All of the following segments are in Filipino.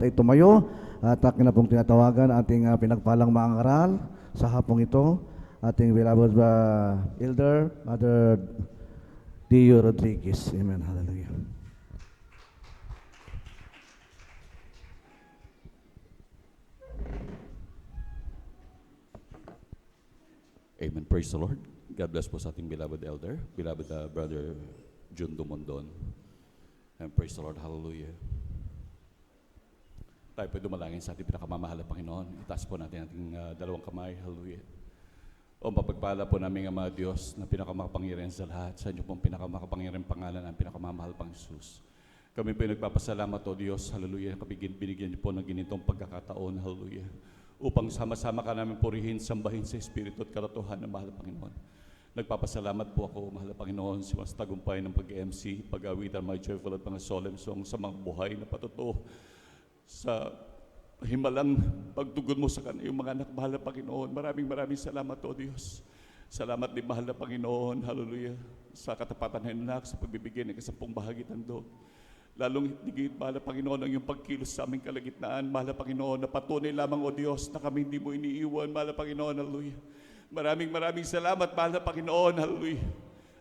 ay tumayo at akin na pong tinatawagan ating pinagpalang mga aral sa hapong ito, ating beloved Elder, Mother Dio Rodriguez. Amen. Hallelujah. Amen. Praise the Lord. God bless po sa ating beloved elder, beloved Brother Jun Dumondon. And praise the Lord. Hallelujah. Tayo po dumalangin sa ating pinakamamahal na Panginoon. Itaas po natin ating dalawang kamay. Hallelujah. O mapagpala po namin ang mga Diyos na pinakamakapangyarihan sa lahat. Sa inyo pong pinakamakapangyarihan pangalan ng pinakamamahal pang Jesus. Kami po nagpapasalamat o Diyos. Hallelujah. Binigyan niyo po ng ginitong pagkakataon. Hallelujah. Upang sama-sama ka namin purihin, sambahin sa Espiritu at karatuhan ng mahal na Panginoon. Nagpapasalamat po ako, mahal na Panginoon, sa mas tagumpay ng pag-MC, pag-awitan, mga joyful at mga solemn song sa mga buhay na patuto sa himalang pagtugon mo sa kanila, yung mga anak, mahal na Panginoon. Maraming salamat o Diyos. Salamat din, mahal na Panginoon, hallelujah, sa katapatan ng anak, sa pagbibigay ng kasampung bahagi tando. Lalong higit, mahal na Panginoon, ang iyong pagkilos sa aming kalagitnaan, mahal na Panginoon, na patunay lamang, O Diyos, na kami hindi mo iniiwan, mahal na Panginoon, hallelujah. Maraming salamat, mahal na Panginoon, hallelujah.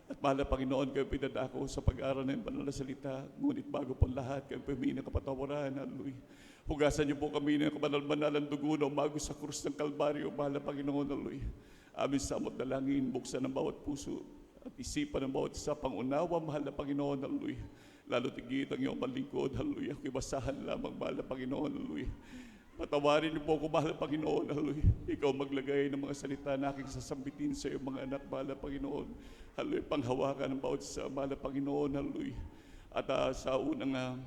At mahal na Panginoon, kayo pinadako sa pag-aaral ng banal na salita, ngunit bago po lahat, kayo humingi ng kapatawaran, hallelujah. Hugasan niyo po kami ng kabanal-banalang dugo na umago sa krus ng Kalbaryo, mahal na Panginoon, hallelujah. Aming samot dalangin, buksan ng bawat puso at isipan ng bawat isa, pangunawa, mahal na Panginoon, hallelujah. Lalo tigit ang iyong panlingkod, hallelujah. Kibasahan lamang, mahal na Panginoon, hallelujah. Patawarin niyo po ako, mahal na Panginoon, hallelujah. Ikaw maglagay ng mga salita na aking sasambitin sa iyong mga anak, mahal na Panginoon. Hallelujah, panghawakan ng bawat isa, mahal na Panginoon, hallelujah. At sa unang,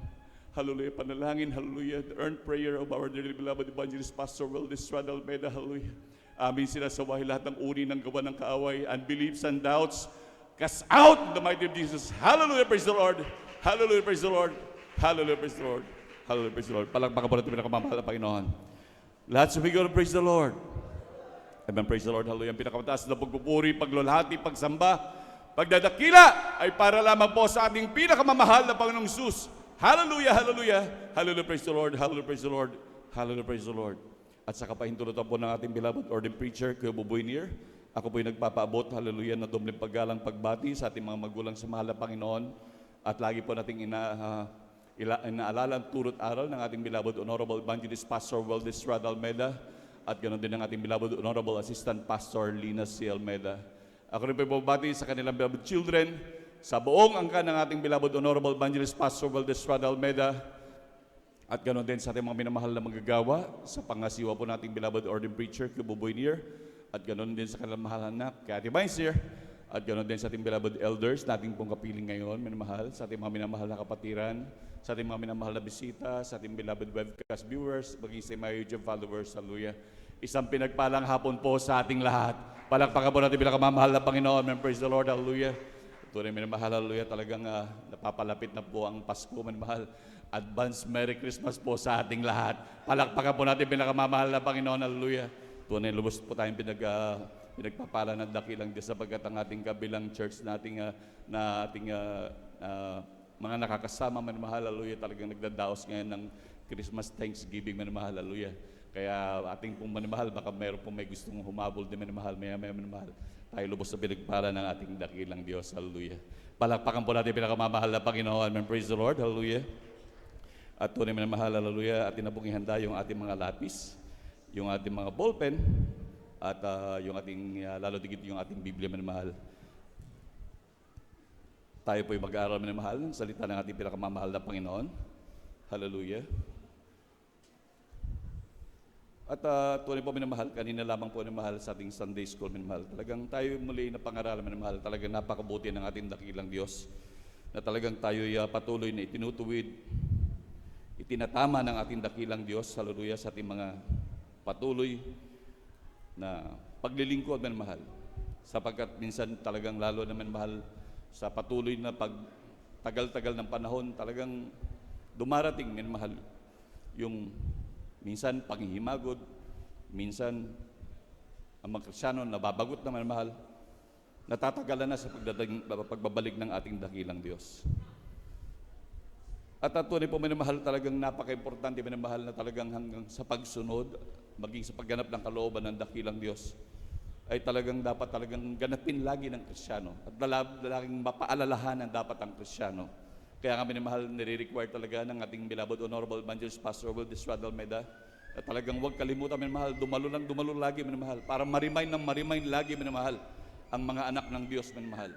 hallelujah, panalangin, hallelujah, the earned prayer of our dearly beloved evangelist, Pastor Wildis Almeida, hallelujah. Amin sinasawahi lahat ng uri ng gawa ng kaaway, unbeliefs and doubts, cast out in the mighty name of Jesus. Hallelujah, praise the Lord. Hallelujah, praise the Lord. Hallelujah, praise the Lord. Hallelujah, praise the Lord. Palakpakan po natin pinakamamahal na Panginoon. Lahat sumigaw na praise the Lord. Amen, praise the Lord. Hallelujah. Ang pinakamataas na pagpupuri, paglulhati, pagsamba, pagdadakila ay para lamang po sa ating pinakamamahal na Panginoong Jesus. Hallelujah, hallelujah. Hallelujah, praise the Lord. Hallelujah, praise the Lord. Hallelujah, praise the Lord. At sa kapahintulutan po ng ating beloved ordained preacher, Kuya Buboy Nier, ako po'y nagpapaabot, hallelujah, na dobleng paggalang pagbati sa ating mga magulang sa mahal na Panginoon. At lagi po nating inaalala ang turot aral ng ating beloved Honorable Evangelist Pastor Wildis Almeida at ganoon din ang ating beloved Honorable Assistant Pastor Lina C. Almeida. Ako rin po bumabati sa kanilang beloved children, sa buong angkan ng ating beloved Honorable Evangelist Pastor Wildis Almeida at ganoon din sa ating mga minamahal na manggagawa sa pangasiwa po nating beloved ordained preacher, Kuya Buboy Nier, at ganoon din sa kanilang mahal na anak, kay Ate Mainsir. At ganoon din sa ating beloved elders, nating pong kapiling ngayon, minamahal, sa ating mga minamahal na kapatiran, sa ating mga minamahal na bisita, sa ating beloved webcast viewers, maging sa mga YouTube followers, hallelujah. Isang pinagpalang hapon po sa ating lahat. Palakpakan po natin pinakamamahal na Panginoon, and praise the Lord, hallelujah. Ito rin minamahal, hallelujah, talagang napapalapit na po ang Pasko, minamahal. Advance Merry Christmas po sa ating lahat. Palakpakan po natin pinakamamahal na Panginoon, hallelujah. Tunay lubos po tayong pinagpapala ng dakilang Diyos sapagkat ang ating kabilang church na ating mga nakakasama, manamahal, hallelujah, talagang nagdadaos ngayon ng Christmas Thanksgiving, manamahal, hallelujah. Kaya ating pong manamahal, baka meron pong may gustong humabol din manamahal, maya-maya manamahal. Tayo lubos sa pinagpala ng ating dakilang Diyos, hallelujah. Palakpakan po natin pinakamamahal na Panginoon, and praise the Lord, hallelujah. At tunay manamahal, hallelujah, atin na pong ihanda yung ating mga lapis, yung ating mga ballpen, at yung ating, lalo digit yung ating Biblia, manamahal. Tayo po'y mag-aaral, manamahal, ng salita ng ating pinakamamahal na Panginoon. Hallelujah. At tunay po, manamahal, kanina lamang po, manamahal, sa ating Sunday School, manamahal. Talagang tayo muli na pang-aralan, manamahal. Talagang napakabuti ng ating dakilang Diyos na talagang tayo'y patuloy na itinutuwid, itinatama ng ating dakilang Diyos, hallelujah, sa ating mga patuloy na paglilingkod, manamahal. Sapagkat minsan talagang lalo naman mahal sa patuloy na pagtagal-tagal ng panahon, talagang dumarating, manamahal, yung minsan panghihimagod, minsan ang mga Kristyano nababagot na, manamahal, natatagalan na sa pagbabalik ng ating dakilang Diyos. At tunay po minamahal, talagang napaka-importante minamahal na talagang hanggang sa pagsunod, maging sa pagganap ng kalooban ng dakilang Diyos, ay talagang dapat talagang ganapin lagi ng Kristiyano. At laging mapaalalahanan dapat ang Kristiyano. Kaya nga minamahal, nire-require talaga ng ating beloved Honorable Evangelist Pastor Will Estrada Almeida, at talagang huwag kalimutan minamahal, dumalo lagi minamahal, para ma-remind lagi minamahal ang mga anak ng Diyos minamahal.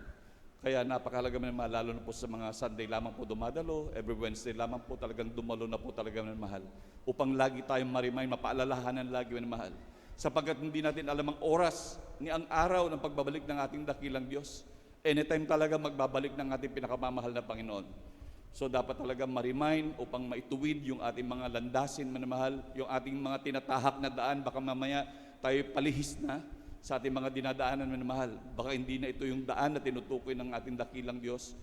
Kaya napakahalaga minamahal, lalo na po sa mga Sunday lamang po dumadalo, every Wednesday lamang po talagang dumalo na po talaga minamahal, upang lagi tayong ma-remind, mapaalalahanan lagi minamahal. Sapagkat hindi natin alam ang oras ni ang araw ng pagbabalik ng ating dakilang Diyos. Anytime talaga magbabalik ng ating pinakamamahal na Panginoon. So dapat talaga ma-remind upang maituwid yung ating mga landasin minamahal, yung ating mga tinatahak na daan, baka mamaya tayo palihis na sa ating mga dinadaanan minamahal. Baka hindi na ito yung daan na tinutukoy ng ating dakilang Diyos.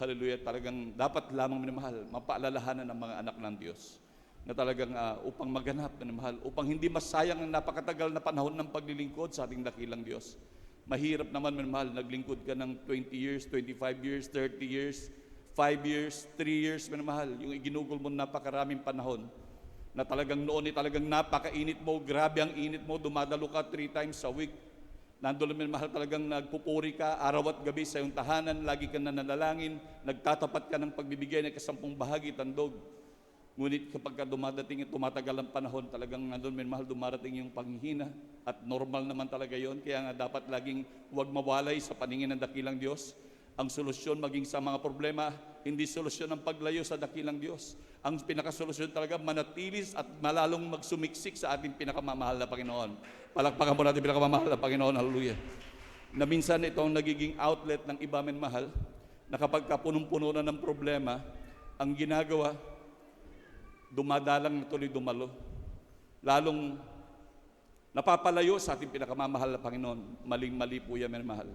Hallelujah, talagang dapat lamang minamahal, mapaalalahanan ng mga anak ng Diyos na talagang upang maganap minamahal, upang hindi masayang ang napakatagal na panahon ng paglilingkod sa ating dakilang Diyos. Mahirap naman minamahal, naglingkod ka ng 20 years, 25 years, 30 years, 5 years, 3 years minamahal, yung iginugol mo napakaraming panahon na talagang noon ay talagang napakainit mo, grabe ang init mo, dumadalo ka 3 times a week. Nandun naman mahal, talagang nagpupuri ka araw at gabi sa iyong tahanan, lagi ka nananalangin, nagtatapat ka ng pagbibigay ng 10 bahagi tandog. Ngunit kapag dumadating at tumatagal ang panahon, talagang nandun mahal, dumarating yung panghihina, at normal naman talaga yon. Kaya nga dapat laging huwag mawalay sa paningin ng dakilang Diyos. Ang solusyon maging sa mga problema, hindi solusyon ang paglayo sa dakilang Diyos. Ang pinakasolusyon talaga, manatilis at malalong magsumiksik sa ating pinakamamahal na Panginoon. Palakpakan po natin pinakamamahal na Panginoon, hallelujah. Na minsan ito ang nagiging outlet ng iba men mahal, na kapag punong-puno na ng problema, ang ginagawa, dumadalang na tuloy dumalo. Lalong napapalayo sa ating pinakamamahal na Panginoon. Maling-mali po yan men mahal.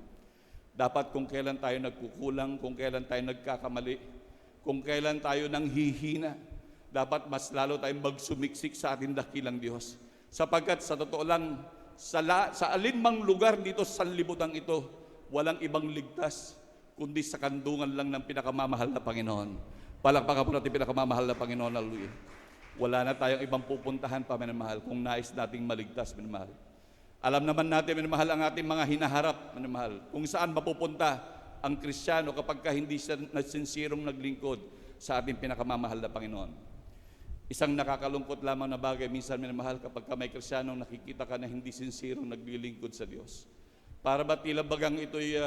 Dapat kung kailan tayo nagkukulang, kung kailan tayo nagkakamali, kung kailan tayo nanghihina, dapat mas lalo tayong magsumiksik sa ating dakilang Diyos. Sapagkat sa totoo lang, sa alinmang lugar dito sa sanlibutan ito, walang ibang ligtas, kundi sa kandungan lang ng pinakamamahal na Panginoon. Palakpakan po natin pinakamamahal na Panginoon, hallelujah. Wala na tayong ibang pupuntahan pa, minamahal, kung nais nating maligtas, minamahal. Alam naman natin, minamahal, ang ating mga hinaharap, minamahal, kung saan mapupunta ang Kristiyano kapag hindi siya nasinsirong naglingkod sa ating pinakamamahal na Panginoon. Isang nakakalungkot lamang na bagay, minsan minamahal, kapag may Kristiyanong nakikita ka na hindi sinsirong naglilingkod sa Diyos. Para ba tila bagang ito'y,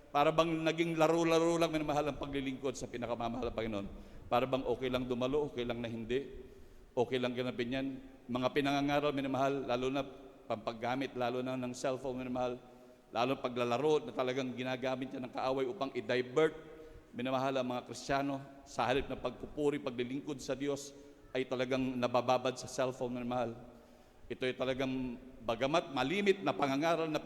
para bang naging laro-laro lang minamahal ang paglilingkod sa pinakamamahal na Panginoon. Para bang okay lang dumalo, okay lang na hindi, okay lang ganapin yan. Mga pinangangaral minamahal, lalo na pampaggamit, lalo na ng cellphone minamahal, lalo paglalaro na talagang ginagamit niya ng kaaway upang i-divert minamahal ang mga Kristiyano sa halip na pagpupuri, paglilingkod sa Diyos ay talagang nabababad sa cellphone minamahal. Ito ay talagang bagamat malimit na pangangaral na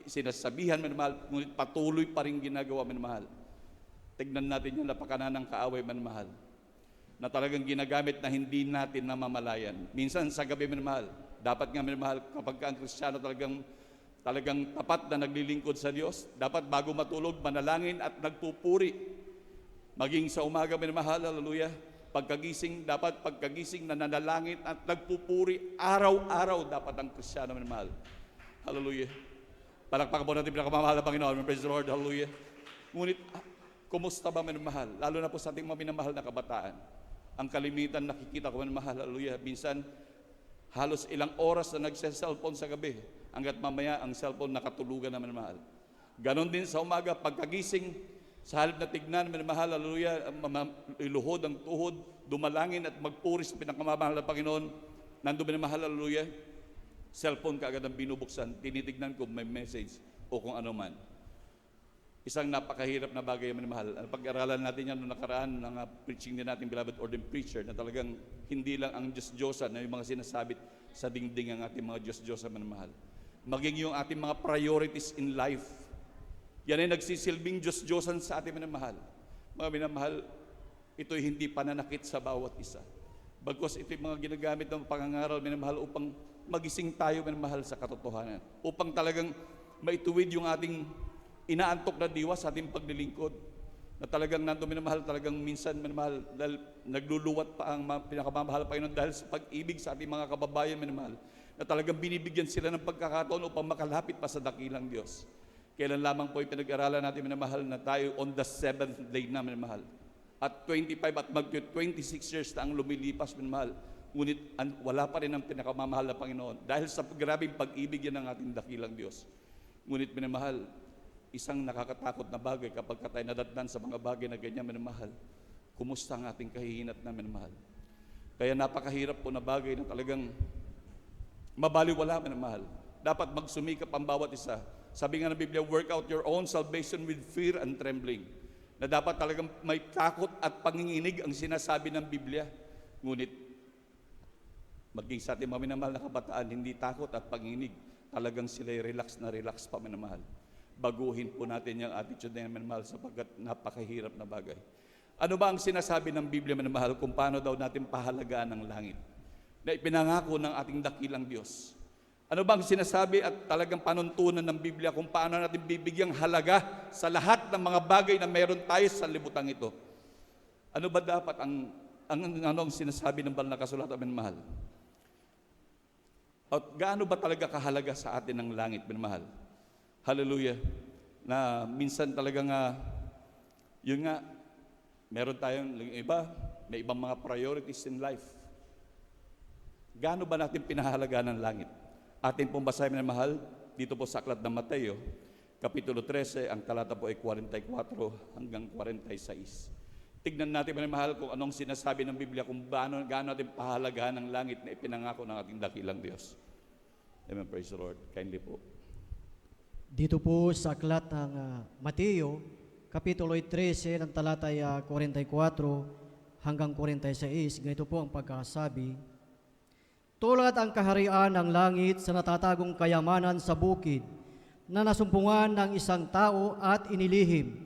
sinasabihan minamahal, ngunit patuloy pa rin ginagawa minamahal. Tignan natin yung napakanan ng kaaway minamahal na talagang ginagamit na hindi natin namamalayan. Minsan sa gabi minamahal, dapat nga minamahal, kapag ang Kristiyano talagang tapat na naglilingkod sa Diyos, dapat bago matulog, manalangin at nagpupuri. Maging sa umaga minamahal, hallelujah, dapat pagkagising na nanalangin at nagpupuri, araw-araw dapat ang Kristiyano minamahal. Hallelujah. Palakpakan po natin pinakamamahal na Panginoon. Praise the Lord, hallelujah. Ngunit, kumusta ba minamahal? Lalo na po sa ating mga minamahal na kabataan. Ang kalimitan nakikita ko minamahal, hallelujah, minsan, halos ilang oras na nagse-cellphone sa gabi, hanggat mamaya ang cellphone nakatulugan na minamahal. Ganon din sa umaga, pagkagising, sa halip na tignan, minamahal, hallelujah, iluhod ang tuhod, dumalangin at magpuri sa pinakamamahal na Panginoon, nandun minamahal, hallelujah, cellphone ka agad ang binubuksan, tinitignan kung may message o kung ano man. Isang napakahirap na bagay yung minamahal. Pag-aralan natin yan noong nakaraan ng preaching din natin, beloved ordained preacher, na talagang hindi lang ang Diyos-Diyosan na yung mga sinasabit sa dingding ang ating mga Diyos-Diyosan minamahal. Maging yung ating mga priorities in life. Yan ay nagsisilbing Diyos-Diyosan sa ating minamahal. Mga minamahal, ito'y hindi pananakit sa bawat isa. Bagkus ito'y mga ginagamit ng pangangaral minamahal upang magising tayo minamahal sa katotohanan. Upang talagang maituwid yung ating inaantok na diwa sa ating paglilingkod. na talagang nandun minamahal, talagang minsan minamahal, dahil nagluluwat pa ang pinakamamahal na Panginoon dahil sa pag-ibig sa ating mga kababayan minamahal, na talagang binibigyan sila ng pagkakataon upang makalapit pa sa dakilang Diyos. Kailan lamang po pinag-aralan natin minamahal na tayo on the 7th day na minamahal. At 25 at mag-26 years na ang lumilipas minamahal. Ngunit wala pa rin ang pinakamamahal na Panginoon dahil sa grabing pag-ibig yan ng ating dakilang Diyos. Ngunit minamahal, isang nakakatakot na bagay kapag tayo nadatnan sa mga bagay na ganyan, minamahal. Kumusta ang ating kahihinat na, minamahal? Kaya napakahirap po na bagay na talagang mabaliwala, minamahal. Dapat magsumikap ang bawat isa. Sabi nga ng Biblia, work out your own salvation with fear and trembling. Na dapat talagang may takot at panginginig ang sinasabi ng Biblia. Ngunit, maging sa ating mga minamahal na kabataan, hindi takot at panginginig. Talagang sila'y relax na relax pa, minamahal. Baguhin po natin yung attitude na minamahal sapagkat napakahirap na bagay. Ano ba ang sinasabi ng Biblia, minamahal, kung paano daw natin pahalagaan ang langit na ipinangako ng ating dakilang Diyos? Ano ba ang sinasabi at talagang panuntunan ng Biblia kung paano natin bibigyang halaga sa lahat ng mga bagay na meron tayo sa libutan ito? Ano ba dapat ang sinasabi ng banal na kasulatan, minamahal? At gaano ba talaga kahalaga sa atin ang langit, minamahal? Hallelujah. Na minsan talagang, yun nga, meron tayong iba, may ibang mga priorities in life. Gaano ba natin pinahalagaan ng langit? Atin pong basahin na mahal, dito po sa aklat ng Mateo, Kapitulo 13, ang talata po ay 44 hanggang 46. Tignan natin na mahal kung anong sinasabi ng Biblia, kung gaano natin pahalagaan ng langit na ipinangako ng ating dakilang Diyos. Amen, praise the Lord. Kindly po. Dito po sa aklat ng Mateo, Kapitulo 13, ng talatay 44 hanggang 46, ganito po ang pagkasabi, tulad ang kaharian ng langit sa natatagong kayamanan sa bukid, na nasumpungan ng isang tao at inilihim,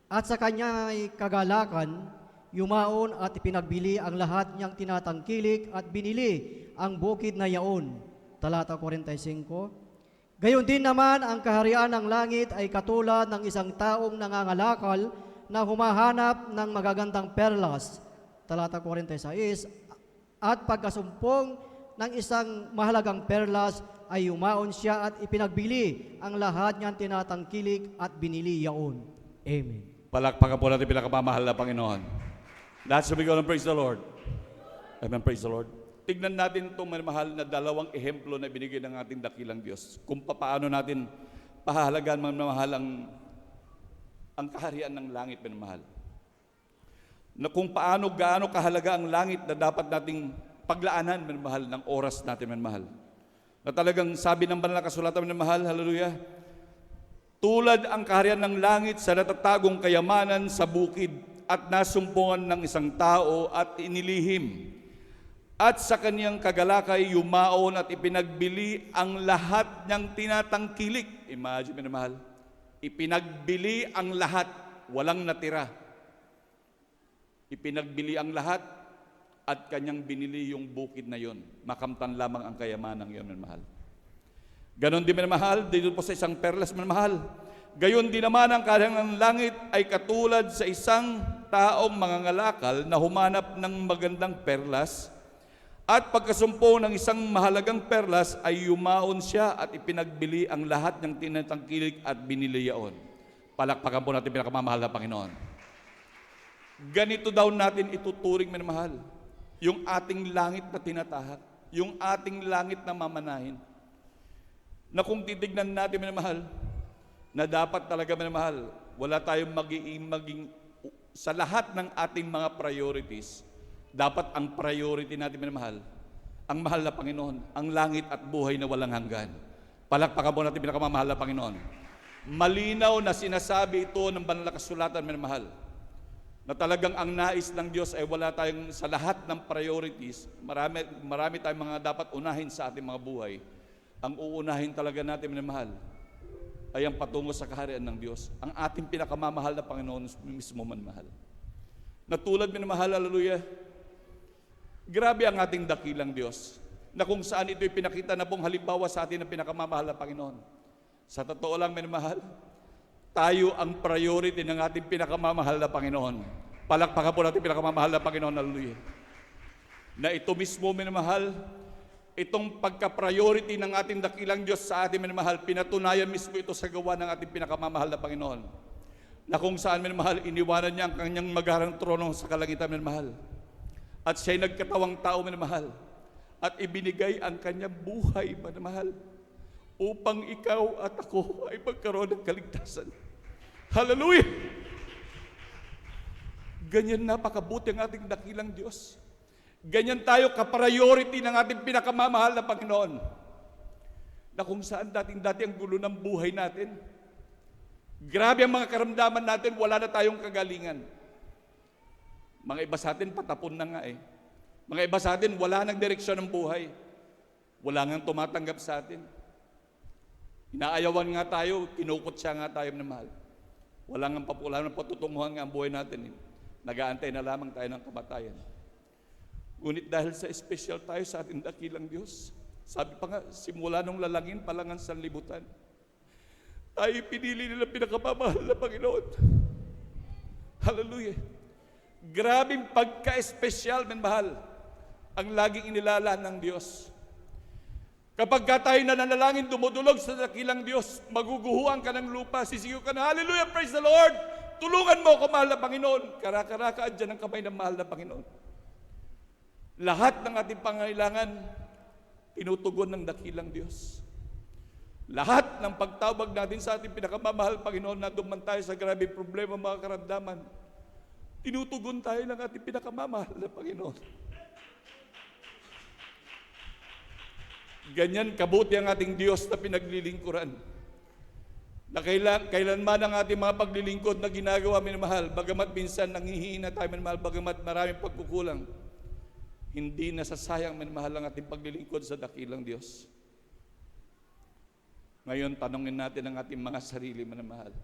at sa kanya'y kagalakan, yumaon at ipinagbili ang lahat niyang tinatangkilik at binili ang bukid na yaon. Talata 45, gayon din naman ang kaharian ng langit ay katulad ng isang taong nangangalakal na humahanap ng magagandang perlas. Talata 46, at pagkasumpong ng isang mahalagang perlas ay yumaon siya at ipinagbili ang lahat niyang tinatangkilik at binili yaon. Amen. Palakpakan po natin pinakamamahal na Panginoon. Lahat sumigaw ng praise the Lord. Amen, praise the Lord. Tignan natin itong mahal na dalawang ehemplo na binigay ng ating dakilang Diyos. Kung paano natin pahahalagaan mahal ang kaharian ng langit, mahal. Na kung gaano kahalaga ang langit na dapat nating paglaanan, mahal, ng oras natin, mahal. Na talagang sabi ng banal na kasulatan, mahal, hallelujah, tulad ang kaharian ng langit sa natatagong kayamanan sa bukid at nasumpungan ng isang tao at inilihim. At sa kaniyang kagalakay, yumaon at ipinagbili ang lahat niyang tinatangkilik. Imagine, mahal. Ipinagbili ang lahat, walang natira. Ipinagbili ang lahat at kanyang binili yung bukid na yon. Makamtan lamang ang kayamanan yon, mahal. Ganon din, mahal, dito po sa isang perlas, mahal. Gayon din naman ang kaharian ng langit ay katulad sa isang taong mangangalakal na humanap ng magandang perlas. At pagkasumpo ng isang mahalagang perlas ay yumaon siya at ipinagbili ang lahat ng tinatangkilik at binili yaon. Palakpakan po natin pinakamamahal na Panginoon. Ganito daw natin ituturing, minamahal, yung ating langit na tinatahak, yung ating langit na mamanahin. Na kung titignan natin, minamahal, na dapat talaga, minamahal, wala tayong maging sa lahat ng ating mga priorities. Dapat ang priority natin, minamahal, ang mahal na Panginoon, ang langit at buhay na walang hanggan. Palakpakan po natin pinakamamahal na Panginoon. Malinaw na sinasabi ito ng banal na kasulatan, minamahal, na talagang ang nais ng Diyos ay wala tayong sa lahat ng priorities. Marami tayong mga dapat unahin sa ating mga buhay. Ang uunahin talaga natin, minamahal, ay ang patungo sa kaharian ng Diyos. Ang ating pinakamamahal na Panginoon mismo, manmahal. Na tulad, minamahal, hallelujah, grabe ang ating dakilang Diyos, na kung saan ito'y pinakita na pong halimbawa sa atin ng pinakamamahal na Panginoon. Sa totoo lang, minamahal, tayo ang priority ng ating pinakamamahal na Panginoon. Palakpakan po natin pinakamamahal na Panginoon, hallelujah. Na ito mismo, minamahal, itong pagka-priority ng ating dakilang Diyos sa ating minamahal, pinatunayan mismo ito sa gawa ng ating pinakamamahal na Panginoon. Na kung saan, minamahal, iniwanan niya ang kanyang magharang trono sa kalangitan, minamahal. At siya'y nagkatawang tao, minamahal. At ibinigay ang kanyang buhay, minamahal, upang ikaw at ako ay magkaroon ng kaligtasan. Hallelujah! Ganyan napakabuti ang ating dakilang Diyos. Ganyan tayo ka-priority ng ating pinakamamahal na Panginoon. Na kung saan dating-dati ang gulo ng buhay natin. Grabe ang mga karamdaman natin, wala na tayong kagalingan. Mga iba sa atin, patapon na nga eh. Mga iba sa atin, wala nang direksyon ng buhay. Wala nang tumatanggap sa atin. Inaayawan nga tayo, kinukot siya nga tayo na mahal. Wala nang patutunguhan nga ang buhay natin. Nag-aantay na lamang tayo ng kamatayan. Ngunit dahil sa special tayo sa ating dakilang Diyos, sabi pa nga, simula nung lalangin pa lang ang sanlibutan, tayo pinili nila pinakamamahal na Panginoon. Hallelujah! Grabing pagka-espesyal, mahal, ang laging inilala ng Diyos. Kapag ka tayo nananalangin, dumudulog sa dakilang Diyos, maguguhuan ka ng lupa, sisigaw ka na, hallelujah, praise the Lord! Tulungan mo ako, mahal na Panginoon. Karaka-raka, andyan ang kamay ng mahal na Panginoon. Lahat ng ating pangailangan, tinutugon ng dakilang Diyos. Lahat ng pagtawag natin sa ating pinakamamahal, Panginoon, na duman tayo sa grabe problema, mga karamdaman, tinutugon tayo ng ating pinakamamahal na Panginoon. Ganyan kabuti ang ating Diyos na pinaglilingkuran. Na kailanman ang ating mga paglilingkod na ginagawa, minamahal, bagamat minsan nanghihina tayo, minamahal, bagamat maraming pagkukulang, hindi nasasayang, minamahal, ang ating paglilingkod sa dakilang Diyos. Ngayon, tanongin natin ang ating mga sarili, minamahal.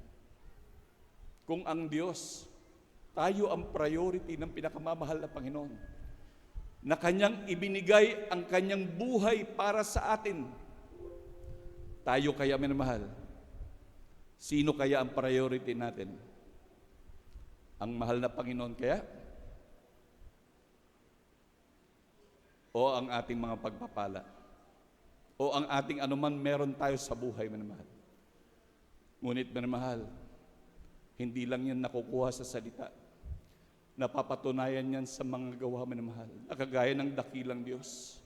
Kung ang Diyos, tayo ang priority ng pinakamamahal na Panginoon, na Kanyang ibinigay ang Kanyang buhay para sa atin, tayo kaya, minamahal, sino kaya ang priority natin? Ang mahal na Panginoon kaya? O ang ating mga pagpapala? O ang ating anuman meron tayo sa buhay, minamahal? Ngunit, minamahal, hindi lang yan nakukuha sa salita. Napapatunayan yan sa mga gawa, minamahal, na kagaya ng dakilang Diyos,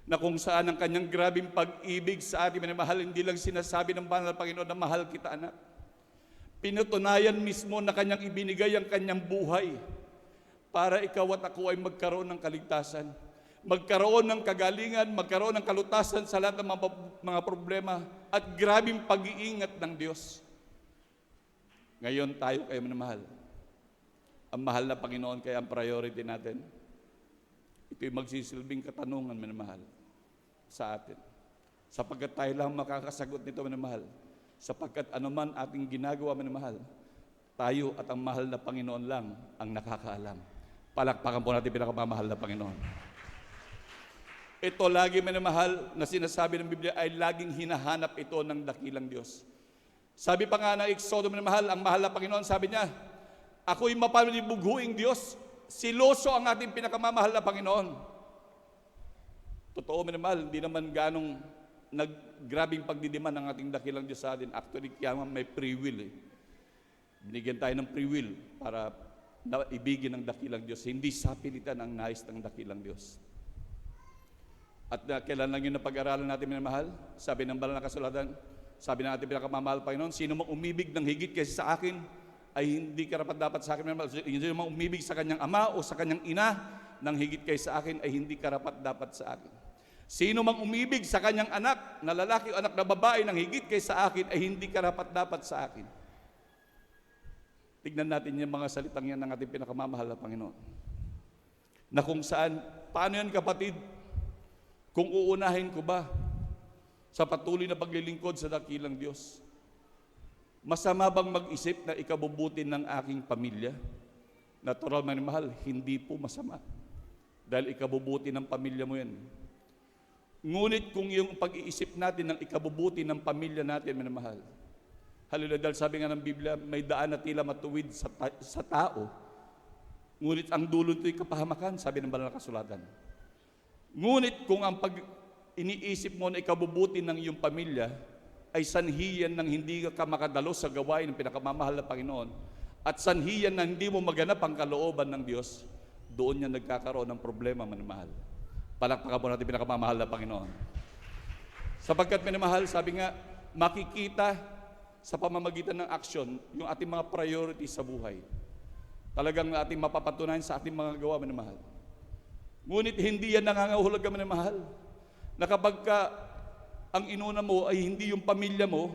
na kung saan ang Kanyang grabing pag-ibig sa atin, minamahal, hindi lang sinasabi ng banal na Panginoon na mahal kita, anak. Pinutunayan mismo na Kanyang ibinigay ang Kanyang buhay para ikaw at ako ay magkaroon ng kaligtasan, magkaroon ng kagalingan, magkaroon ng kalutasan sa lahat ng mga problema at grabing pag-iingat ng Diyos. Ngayon tayo kayo, minamahal, ang mahal na Panginoon kaya ang priority natin. Ito'y magsisilbing katanungan, minamahal, sa atin. Sapagkat tayo lang makakasagot nito, minamahal. Sapagkat anuman ating ginagawa, minamahal, tayo at ang mahal na Panginoon lang ang nakakaalam. Palakpakan po natin pinakamamahal na Panginoon. Ito lagi, minamahal, na sinasabi ng Biblia ay laging hinahanap ito ng dakilang Diyos. Sabi pa nga ng Exodo, minamahal, ang mahal na Panginoon, sabi niya, ako'y mapalibughuing Diyos, siloso ang ating pinakamamahal na Panginoon. Totoo, minamahal, hindi naman ganong naggrabing pagdidiman ng ating dakilang Diyos sa atin. Actually, kaya may free will eh. Binigyan tayo ng free will para ibigin ng dakilang Diyos. Hindi sa pilitan ang nais ng dakilang Diyos. At kailan lang yun na pag-aralan natin, minamahal? Sabi ng banal na kasulatan, sabi ng ating pinakamamahal Panginoon, sino mang umibig ng higit kaysa sa akin, ay hindi karapat-dapat sa akin. Hindi naman umibig sa kanyang ama o sa kanyang ina nang higit kay sa akin ay hindi karapat-dapat sa akin. Sino mang umibig sa kanyang anak na lalaki o anak na babae nang higit kay sa akin ay hindi karapat-dapat sa akin. Tignan natin yung mga salitang yan ng ating pinakamamahal na Panginoon. Na kung saan, paano yan kapatid? Kung uunahin ko ba sa patuloy na paglilingkod sa dakilang Diyos? Masama bang mag-isip na ikabubuti ng aking pamilya? Natural, mahal, hindi po masama. Dahil ikabubuti ng pamilya mo yan. Ngunit kung yung pag-iisip natin ng ikabubuti ng pamilya natin, minamahal, Hallelujah. Dahil sabi nga ng Biblia, may daan na tila matuwid sa tao. Ngunit ang dulo nito'y kapahamakan, sabi ng banal na kasulatan. Ngunit kung ang iniisip mo na ikabubuti ng iyong pamilya ay sanhiyan ng hindi ka makadalo sa gawain ng pinakamamahal na Panginoon at sanhiyan ng hindi mo maganap ang kalooban ng Diyos, doon yan nagkakaroon ng problema, minamahal. Palakpakan po natin pinakamamahal na Panginoon. Sapagkat minamahal, sabi nga, makikita sa pamamagitan ng aksyon yung ating mga priorities sa buhay. Talagang ating mapapatunayan sa ating mga gawa, minamahal. Ngunit hindi yan nangangahulugan, minamahal, na kapag ang inuna mo ay hindi yung pamilya mo,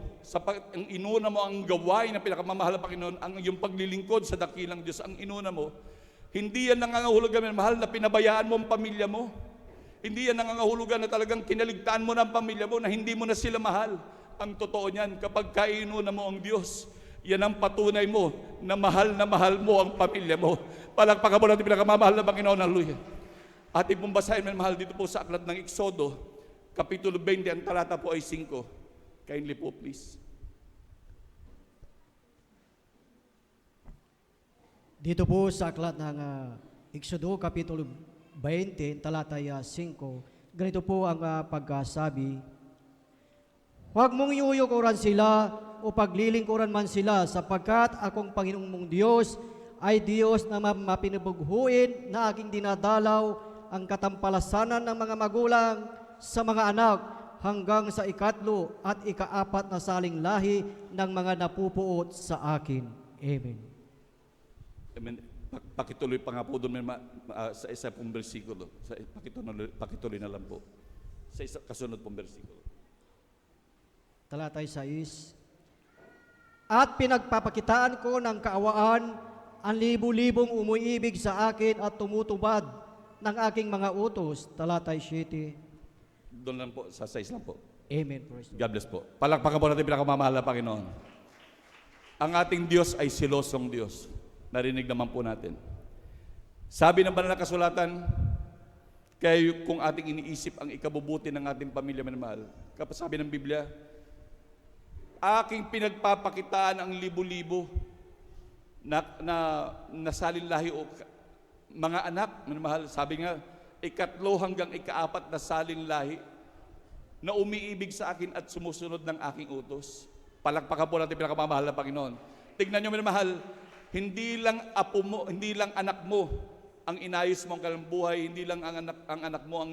ang inuna mo ang gawain ng pinakamamahal na Panginoon, ang yung paglilingkod sa dakilang Diyos, ang inuna mo, hindi yan nangangahulugan, minamahal, na pinabayaan mo ang pamilya mo. Hindi yan nangangahulugan na talagang kinaligtaan mo na ang pamilya mo, na hindi mo na sila mahal. Ang totoo niyan, kapag kainuna mo ang Diyos, yan ang patunay mo na mahal mo ang pamilya mo. Palakpakan mo natin pinakamamahal na Panginoon. Hallelujah. Ating pong basahin, minamahal, dito po sa aklat ng Exodo, Kapitulo 20, ang talata po ay 5. Kindly po, please. Dito po sa aklat ng Exodo, Kapitulo 20, talata 5, ganito po ang pagkasabi, huwag mong iuyukuran sila o paglilingkuran man sila, sapagkat akong Panginoong mong Diyos ay Diyos na mapinabughuin na aking dinadalaw ang katampalasanan ng mga magulang sa mga anak hanggang sa ikatlo at ikaapat na saling lahi ng mga napupuot sa akin. Amen. Amen. Pakituloy pa nga po doon sa isa pong bersikulo. Pakituloy na lang po. Sa isa kasunod pong bersikulo. Talatay 6. At pinagpapakitaan ko ng kaawaan ang libu-libong umuibig sa akin at tumutubad ng aking mga utos. Talatay 7. Doon lang po, sa 6 lang po. Amen. Praise God bless po. Palakpakan po natin pinakamamahal na Panginoon. Ang ating Diyos ay silosong Diyos. Narinig naman po natin. Sabi ng banal na kasulatan, kaya kung ating iniisip ang ikabubuti ng ating pamilya, minamahal, kapag sabi ng Biblia, aking pinagpapakitaan ang libo-libo na salinlahi o mga anak, minamahal, sabi nga, ikatlo hanggang ikaapat na salinlahi na umiibig sa akin at sumusunod ng aking utos. Palakpakan po natin pinakamamahal na Panginoon. Tignan nyo, minamahal, hindi lang apo mo, hindi lang anak mo ang inayos mo ang kanilang buhay, hindi lang ang anak mo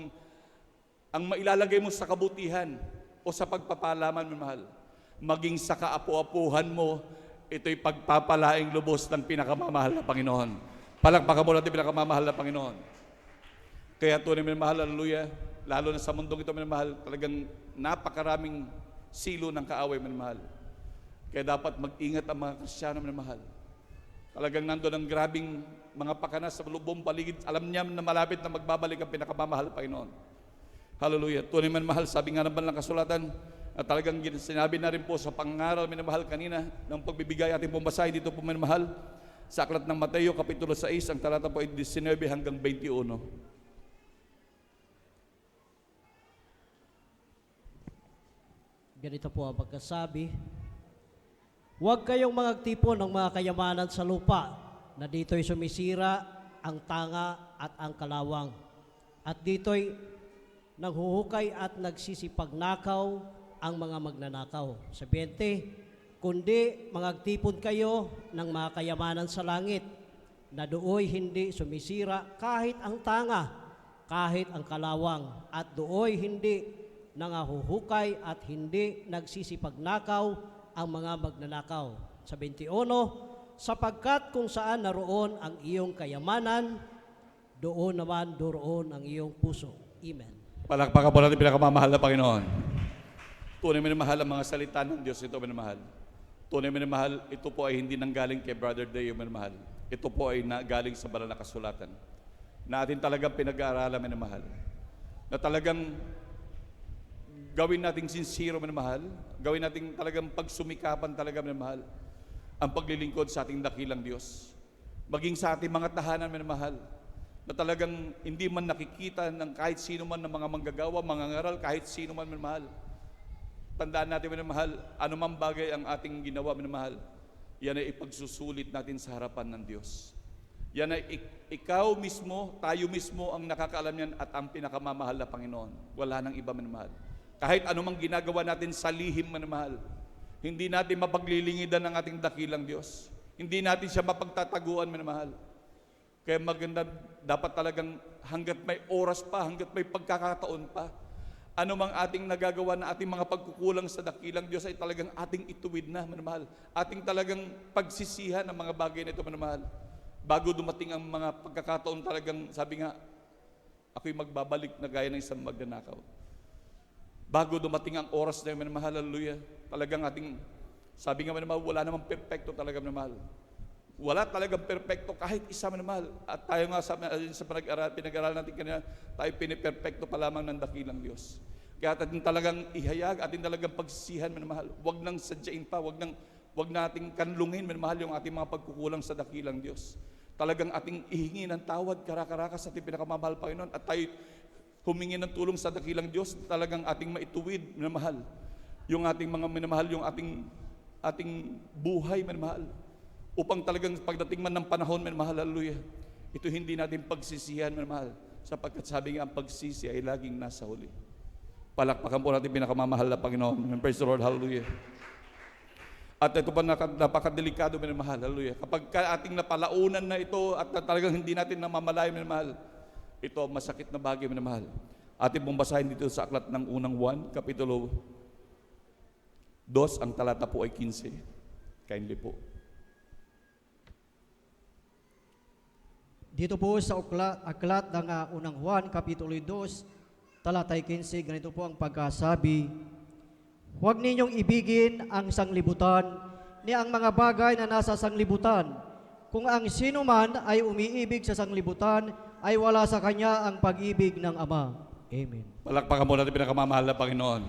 ang mailalagay mo sa kabutihan o sa pagpapalaman, minamahal. Maging sa kaapu-apuhan mo, ito'y pagpapalaing lubos ng pinakamamahal na Panginoon. Palakpakan mo natin pinakamamahal na Panginoon. Kaya tunay minamahal, hallelujah, lalo na sa mundong ito, minamahal, talagang napakaraming silo ng kaaway, minamahal. Kaya dapat mag-ingat ang mga Kristiyano, minamahal. Talagang nandun ang grabing mga pakanas sa lubong paligid. Alam niya na malapit na magbabalik ang pinakamamahal, Panginoon. Hallelujah. Tunay minamahal, sabi nga ng banal na kasulatan, at talagang sinabi na rin po sa pangaral, minamahal, kanina, ng pagbibigay ating pong basahin dito po, minamahal, sa aklat ng Mateo, Kapitulo 6, ang talata po ay 19 hanggang 21. Ganito po ang pagkasabi, huwag kayong magtipon ng mga kayamanan sa lupa, na dito'y sumisira ang tanga at ang kalawang, at dito'y naghuhukay at nagsisipagnakaw ang mga magnanakaw. Sa 20, kundi magtipon kayo ng mga kayamanan sa langit, na dooy hindi sumisira kahit ang tanga, kahit ang kalawang, at dooy hindi nangahuhukay at hindi nagsisipagnakaw ang mga magnanakaw. Sa 21, sapagkat kung saan naroon ang iyong kayamanan, doon ang iyong puso. Amen. Palakpakan po natin pinakamamahal na Panginoon. Tunay minamahal ang mga salita ng Diyos, ito minamahal. Tunay minamahal, ito po ay hindi nanggaling kay Brother Deo, minamahal. Ito po ay galing sa banal na kasulatan na atin talagang pinag-aaralan, minamahal. Na talagang gawin nating sincero, minamahal. Gawin nating talagang pagsumikapan talaga, minamahal, ang paglilingkod sa ating dakilang Diyos. Maging sa ating mga tahanan, minamahal, na talagang hindi man nakikita ng kahit sino man ng mga manggagawa, mga ngaral, kahit sino man, minamahal. Tandaan natin, minamahal, anumang bagay ang ating ginawa, minamahal, yan ay ipagsusulit natin sa harapan ng Diyos. Yan ay ikaw mismo, tayo mismo ang nakakaalam yan at ang pinakamamahal na Panginoon. Wala nang iba, minamahal. Kahit anumang ginagawa natin sa lihim, minamahal, hindi natin mapaglilingidan ng ating dakilang Diyos. Hindi natin siya mapagtataguan, minamahal. Kaya maganda, dapat talagang hanggat may oras pa, hanggat may pagkakataon pa, anumang ating nagagawa na ating mga pagkukulang sa dakilang Diyos ay talagang ating ituwid na, minamahal. Ating talagang pagsisihan ang mga bagay na ito, minamahal. Bago dumating ang mga pagkakataon talagang, sabi nga, ako'y magbabalik na gaya ng isang magnanakaw. Bago dumating ang oras na yun, minamahal, hallelujah, talagang ating, sabi nga, minamahal, wala namang perfecto talaga, minamahal. Wala talagang perfecto kahit isa, minamahal. At tayo nga sa pinag-aral natin kanina, tayo piniperfecto pa lamang ng dakilang Diyos. Kaya atin talagang ihayag, atin talagang pagsisihan, minamahal. Huwag nang sadyain pa, huwag nating kanlungin, minamahal, yung ating mga pagkukulang sa dakilang Diyos. Talagang ating ihingi ng tawad, karakarakas sa ating pinakamamahal, Panginoon, at tayo humingi ng tulong sa dakilang Diyos, talagang ating maituwid, minamahal. Yung ating mga minamahal, yung ating buhay, minamahal. Upang talagang pagdating man ng panahon, minamahal, hallelujah, ito hindi natin pagsisihan, minamahal, sapagkat sabi nga ang pagsisi ay laging nasa huli. Palakpakan po natin pinakamamahal na Panginoon. Praise the Lord, hallelujah. At ito pa napakadelikado, minamahal, hallelujah. Kapag ating napalaunan na ito at talagang hindi natin namamalayan, minamahal, ito masakit na bagay, minamahal. Ating pong basahin dito sa aklat ng unang Juan, Kapitulo 2, ang talata po ay 15. Kindly po. Dito po sa aklat ng unang Juan, Kapitulo 2, talatay 15, ganito po ang pagkasabi, huwag ninyong ibigin ang sanglibutan ni ang mga bagay na nasa sanglibutan. Kung ang sino man ay umiibig sa sanglibutan, ay wala sa kanya ang pag-ibig ng Ama. Amen. Palakpakan mo natin pinakamamahal na Panginoon.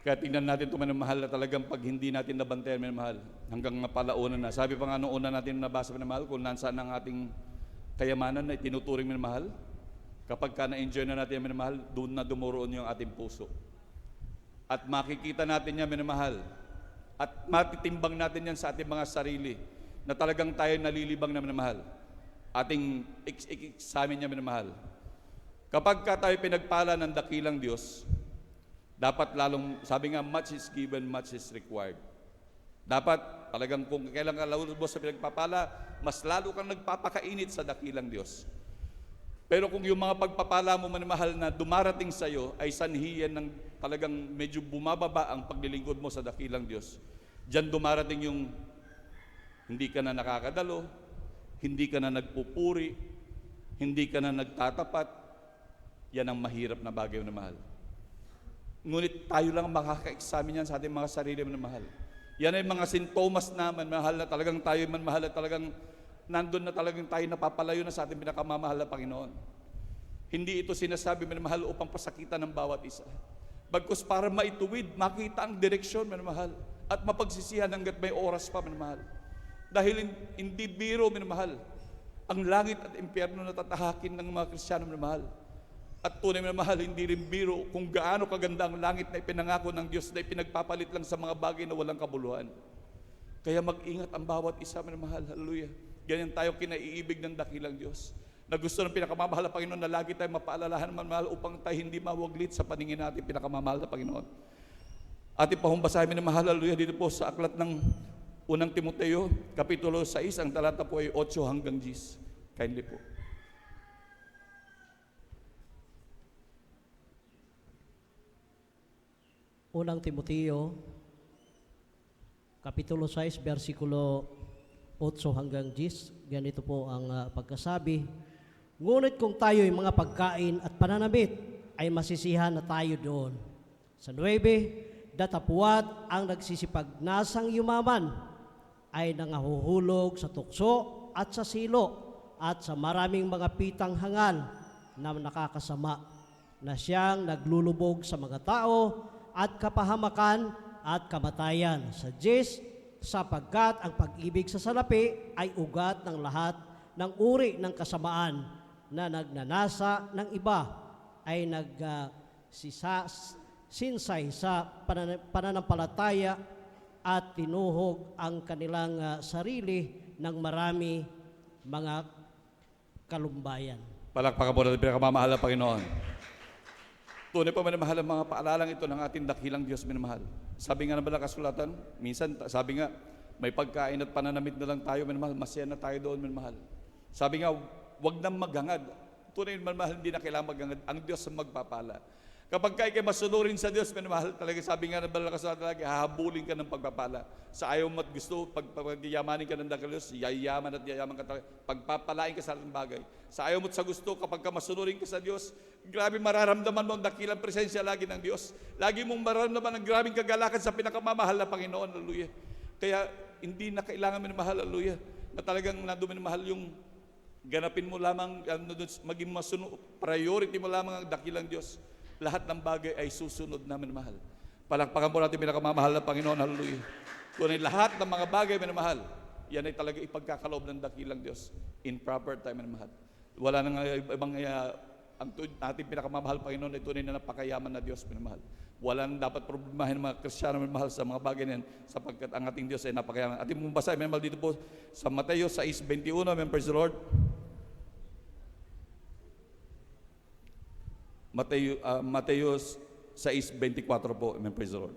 Kaya tingnan natin ito, minamahal, na talagang pag hindi natin nabantayan, minamahal, hanggang napalaunan na. Sabi pa nga nung una natin nabasa, minamahal, kung nasaan ang ating kayamanan na itinuturing, minamahal, kapag ka na-enjoy na natin, minamahal, doon na dumoroon yung ating puso. At makikita natin yan, minamahal, at matitimbang natin yan sa ating mga sarili, na talagang tayo nalilibang na, minamahal. Ating examine niya, minamahal. Kapag ka tayo pinagpala ng dakilang Diyos, dapat lalong, sabi nga, much is given, much is required. Dapat talagang kung kailan ka lubos sa pinagpapala, mas lalo kang nagpapakainit sa dakilang Diyos. Pero kung yung mga pagpapala mo, minamahal, na dumarating sa iyo ay sanhiyan ng talagang medyo bumababa ang paglilingkod mo sa dakilang Diyos, diyan dumarating yung hindi ka na nakakadalo, hindi ka na nagpupuri, hindi ka na nagtatapat. Yan ang mahirap na bagay na mahal. Ngunit tayo lang makaka-examine yan sa ating mga sarili, minamahal. Yan ay mga sintomas na, minamahal, na talagang tayo, minamahal, na talagang nandun na talagang tayo napapalayo na sa ating pinakamamahal na Panginoon. Hindi ito sinasabi, minamahal, upang pasakitan ng bawat isa. Bagkus para maituwid, makita ang direksyon, minamahal, at mapagsisihan hanggat may oras pa, minamahal. Dahil hindi biro, minamahal, ang langit at impyerno na tatahakin ng mga Kristiyano, minamahal. At tunay na mahal, hindi rin biro kung gaano kaganda ang langit na ipinangako ng Diyos na ipinagpapalit lang sa mga bagay na walang kabuluhan. Kaya mag-ingat ang bawat isa, minamahal, hallelujah. Ganyan tayo kinaiibig ng dakilang Diyos, na gusto ng pinakamamahal na Panginoon na lagi tayo mapaalalahan, minamahal, upang tayo hindi mawaglit sa paningin natin pinakamamahal na Panginoon. Ating pahumbasahin, minamahal, hallelujah, dito po sa aklat ng unang Timoteo, Kapitulo 6, ang talata po ay 8 hanggang 10. Kindly po. Unang Timoteo, Kapitulo 6, versikulo 8 hanggang 10, ganito po ang pagkasabi, ngunit kung tayo'y mga pagkain at pananamit, ay masisihan na tayo doon. Sa 9, datapuat ang nagsisipagnasang yumaman, ay nangahuhulog sa tukso at sa silo, at sa maraming mga pitang hangal na nakakasama, na siyang naglulubog sa mga tao, at kapahamakan at kamatayan. Sa 10, sapagkat ang pag-ibig sa salapi ay ugat ng lahat ng uri ng kasamaan, na nagnanasa ng iba ay sinsay sa pananampalataya at tinuhog ang kanilang sarili ng marami mga kalumbayan. Palakpakan po natin pinakamamahal na Panginoon. Tunay po minamahal ang mga paalalang ito ng ating dakilang Diyos minamahal. Sabi nga ng Banal na Kasulatan, minsan sabi nga, may pagkain at pananamit na lang tayo minamahal, masaya na tayo doon minamahal. Sabi nga, wag nang maghangad. Tunay minamahal, hindi na kailangan maghangad. Ang Diyos ang magpapala. Kapag kayo masunurin sa Diyos, minamahal, talaga sabi nga ng Banal na Kasulatan, lagi, hahabulin ka ng pagpapala. Sa ayaw mo at gusto, pagyamanin ka ng dakilang Diyos, yayaman at yayaman ka talaga. Pagpapalain ka sa ating bagay. Sa ayaw mo at sa gusto, kapag ka masunurin ka sa Diyos, grabe mararamdaman mo ang dakilang presensya lagi ng Diyos. Lagi mong mararamdaman ang grabing kagalakan sa pinakamamahal na Panginoon. Hallelujah. Kaya hindi na kailangan minamahal, hallelujah, na talagang nandun minamahal yung ganapin mo lamang, maging masunod, priority mo lamang ang dakilang Diyos. Lahat ng bagay ay susunod na minamahal. Palakpakan po natin pinakamamahal na Panginoon, hallelujah. Kung lahat ng mga bagay minamahal, yan ay talaga ipagkakaloob ng dakilang Diyos in proper time minamahal. Wala nang ibang ang ating pinakamamahal Panginoon ay tunay na napakayaman na Diyos minamahal. Wala nang dapat problemahin ng mga Kristiyano minamahal sa mga bagay na yan sapagkat ang ating Diyos ay napakayaman. Ating mong basahin minamahal dito po sa Mateo 6:21, amen, praise the Lord. Mateo 6:24 po, amen, praise the Lord.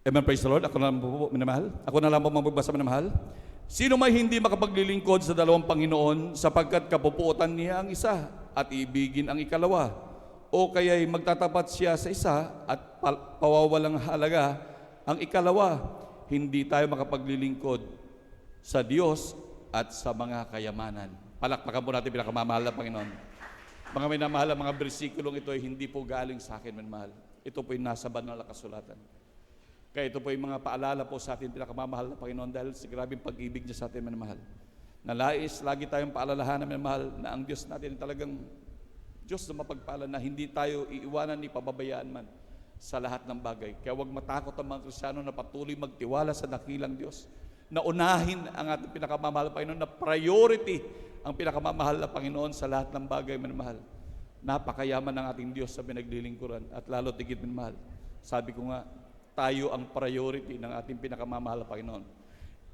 Amen, praise the Lord. Ako na lang po, minamahal. Ako na lang po magbabasa, minamahal. Sino may hindi makapaglilingkod sa dalawang Panginoon sapagkat kapupuotan niya ang isa at ibigin ang ikalawa, o kaya'y magtatapat siya sa isa at pawawalang halaga ang ikalawa. Hindi tayo makapaglilingkod sa Diyos at sa mga kayamanan. Palakpakan po natin pinakamamahal na Panginoon. Mga minamahal, mga bersikulong ito ay hindi po galing sa akin, minamahal. Ito po ay nasa Banal na Kasulatan. Kaya ito po yung mga paalala po sa atin pinakamamahal na Panginoon dahil sa grabing pag-ibig niya sa atin, minamahal. Nalais, lagi tayong paalalahanan, minamahal, na ang Diyos natin talagang Diyos na mapagpala na hindi tayo iiwanan ni pababayaan man sa lahat ng bagay. Kaya huwag matakot ang mga Kristiyano na patuloy magtiwala sa dakilang Diyos. Na unahin ang ating pinakamamahal na Panginoon, na priority ang pinakamamahal na Panginoon sa lahat ng bagay, minamahal. Napakayaman ng ating Diyos sa pinaglilingkuran at lalo tigit, minamahal. Sabi ko nga, tayo ang priority ng ating pinakamamahal na Panginoon.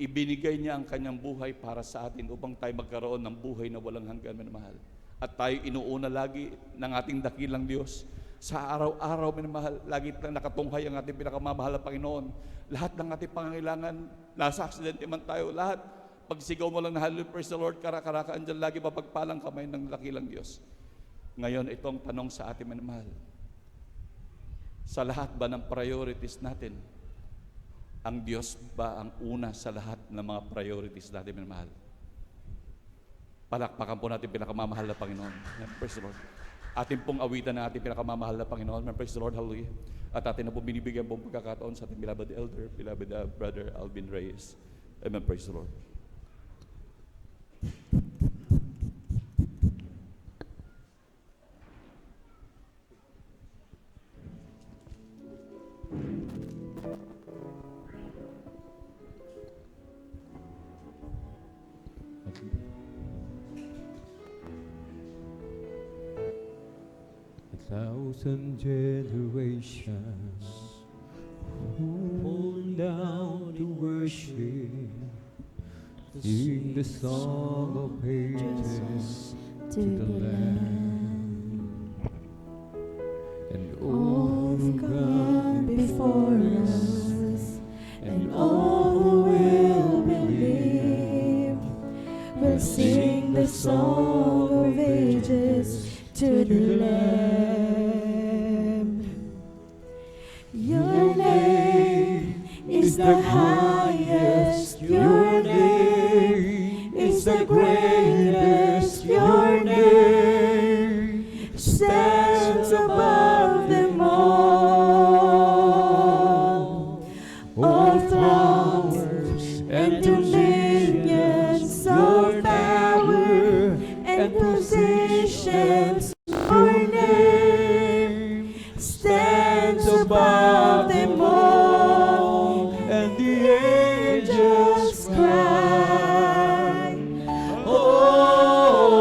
Ibinigay niya ang kanyang buhay para sa atin upang tayo magkaroon ng buhay na walang hanggan, minamahal. At tayo inuuna lagi ng ating dakilang Diyos. Sa araw-araw, minamahal, lagi nakatunghay ang ating pinakamamahal na Panginoon. Lahat ng ating pangangailangan, nasa aksidente man tayo, lahat, pagsigaw mo lang na hallelujah, praise the Lord, karaka-raka, andyan lagi mapagpalang kamay ng dakilang Diyos. Ngayon, itong tanong sa ating minamahal. Sa lahat ba ng priorities natin, ang Diyos ba ang una sa lahat ng mga priorities natin, minamahal? Palakpakan po natin pinakamamahal na Panginoon. Praise the Lord. Ating pong awitan ng ating pinakamamahal na Panginoon. Praise the Lord, hallelujah. At atin na po binibigyan pong pagkakataon sa ating beloved elder, beloved brother Alvin Reyes. Amen, praise the Lord. Thousand generations fall down to worship, sing the song of ages to the Lamb, and all who come before us, and all who will believe, will sing the song of ages to the Lamb. Your name is the highest, your name is the greatest, your name stands above them all thrones and dominions, all power and positions. Your name stands above them all, and the angels cry, holy,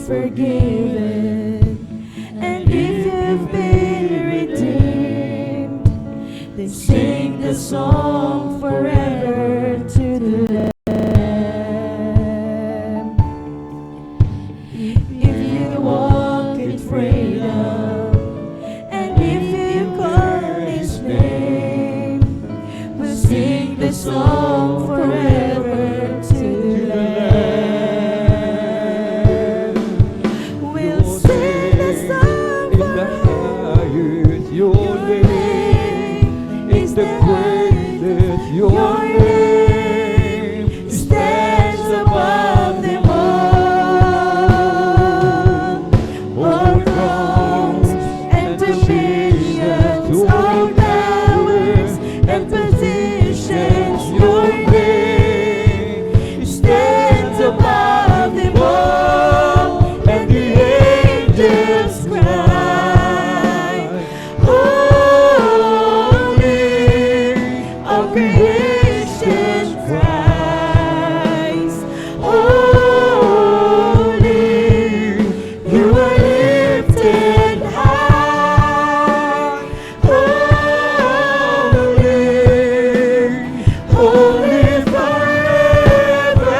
forgiven, and if you've been redeemed, then sing the song forever to the Lamb. If you walk in freedom, and if you call His name, we'll sing the song forever to the Lamb. We'll sing the song In the forever. highest, your name is the greatest. Your name stands above them all thrones and dominions, all powers and positions. Your name stands above them all, and the angels cry, holy, all creation cries, holy, you are lifted high, holy, holy forever.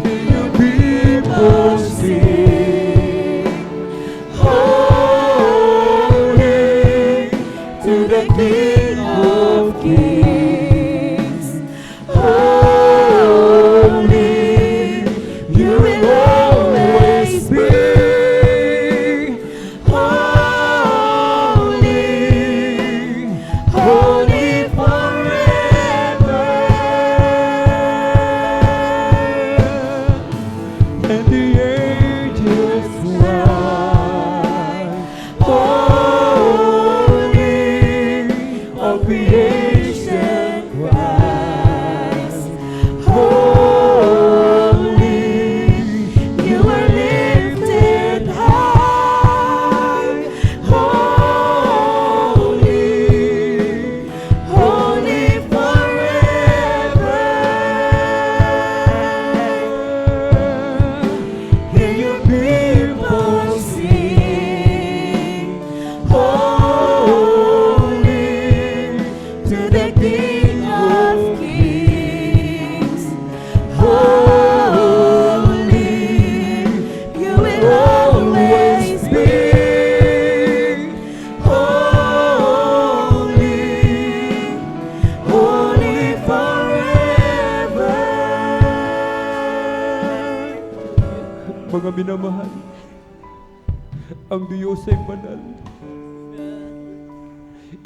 May your people Sing, holy to the King of Kings. Holy, you will always be. Holy, holy forever. and the angels Cry, holy, all creation cries, holy, you are lifted high, holy, holy forever. Hear your people sing, holy to the King of Kings. Holy, you will always be. Holy, holy forever. Mga minamahal, ang Diyos ay banal.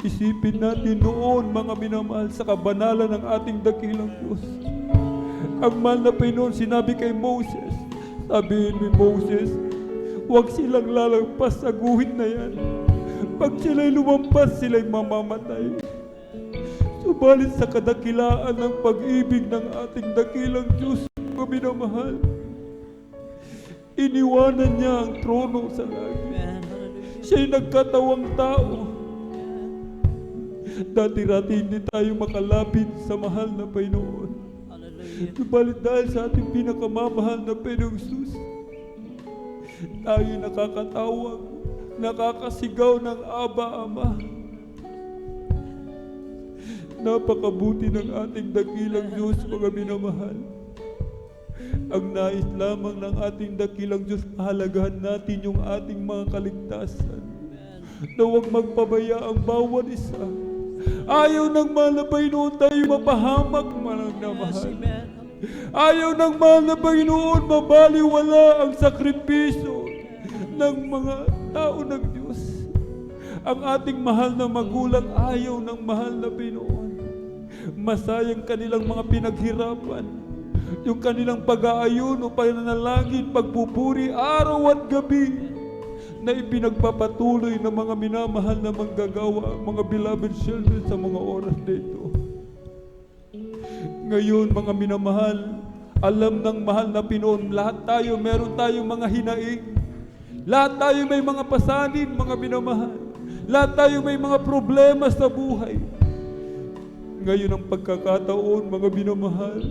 Isipin natin noon, mga minamahal, sa kabanalan ng ating dakilang Diyos. Ang mahal na Panginoon, sinabi kay Moses, sabihin ni Moses, huwag silang lalagpas sa guhit na yan. Pag sila'y lumampas, sila'y mamamatay. Subalit sa kadakilaan ng pag-ibig ng ating dakilang Diyos, mga minamahal, iniwanan niya ang trono sa langit. Siya'y nagkatawang tao. Dati-rati hindi tayo makalapit sa mahal na Panginoon. Subalit dahil sa ating pinakamamahal na Panginoong Jesus, tayo nakakatawag, nakakasigaw ng Aba, Ama. Napakabuti ng ating dakilang Diyos, mga minamahal. Ang nais lamang ng ating dakilang Diyos, pahalagahan natin yung ating mga kaligtasan. Na huwag magpabaya ang bawat isa. Ayaw ng mahal na Panginoon tayo mapahamak, mga mahal. Ayaw ng mahal na Panginoon mabaliwala ang sakripisyo ng mga tao ng Diyos. Ang ating mahal na magulang ayaw ng mahal na Panginoon. Masayang kanilang mga pinaghirapan, yung kanilang pag-aayuno, pananalangin, pagpupuri, araw at gabi, na ipinagpapatuloy ng mga minamahal na manggagawa, mga beloved children sa mga oras na ito. Ngayon, mga minamahal, alam ng mahal na Pinoon, lahat tayo, meron tayong mga hinaing. Lahat tayo may mga pasanin, mga minamahal. Lahat tayo may mga problema sa buhay. Ngayon ang pagkakataon, mga minamahal,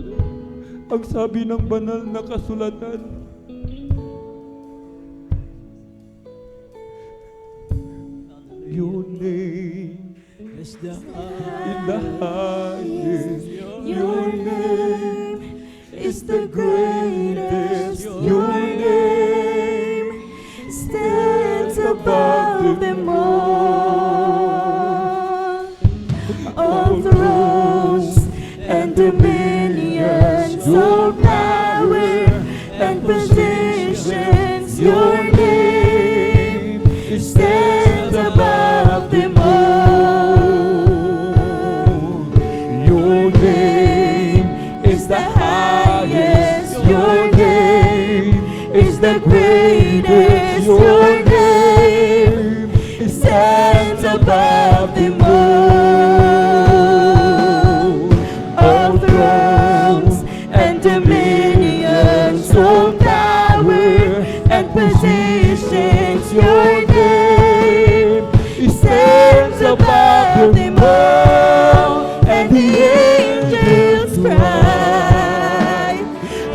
Ang sabi ng banal na kasulatan, your name Is the in the highest, Your name is the greatest. Your name stands above them all. All thrones and dominions, all power and positions. Your name stands above them all. your name is the highest, your name is the greatest, your name stands above them all. All thrones and dominions, all power and positions, your name stands above them all. And the angels cry,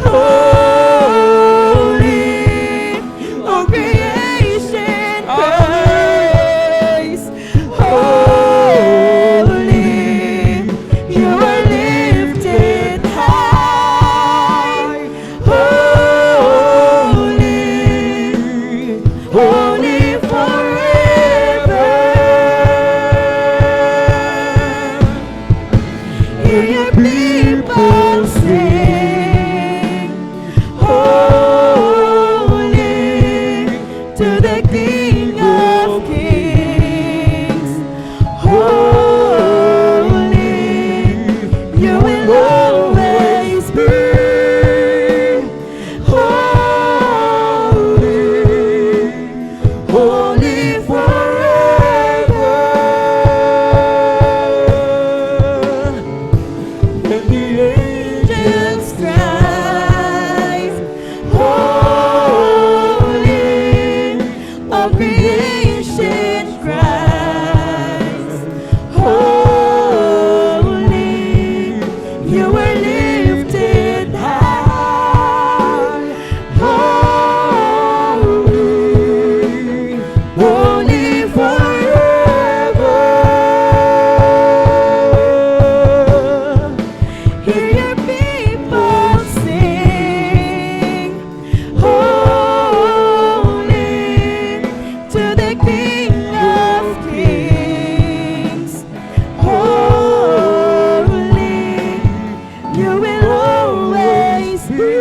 holy, all creation cries, holy, you are lifted high, holy, holy forever. Hear your people sing, holy to the King of Kings. Holy, you will always be. Holy, holy forever. And the angels cry, holy, all creation cries, holy, you are lifted high, holy, holy forever. Hear your people sing, holy to the King of Kings. Holy, you will always be.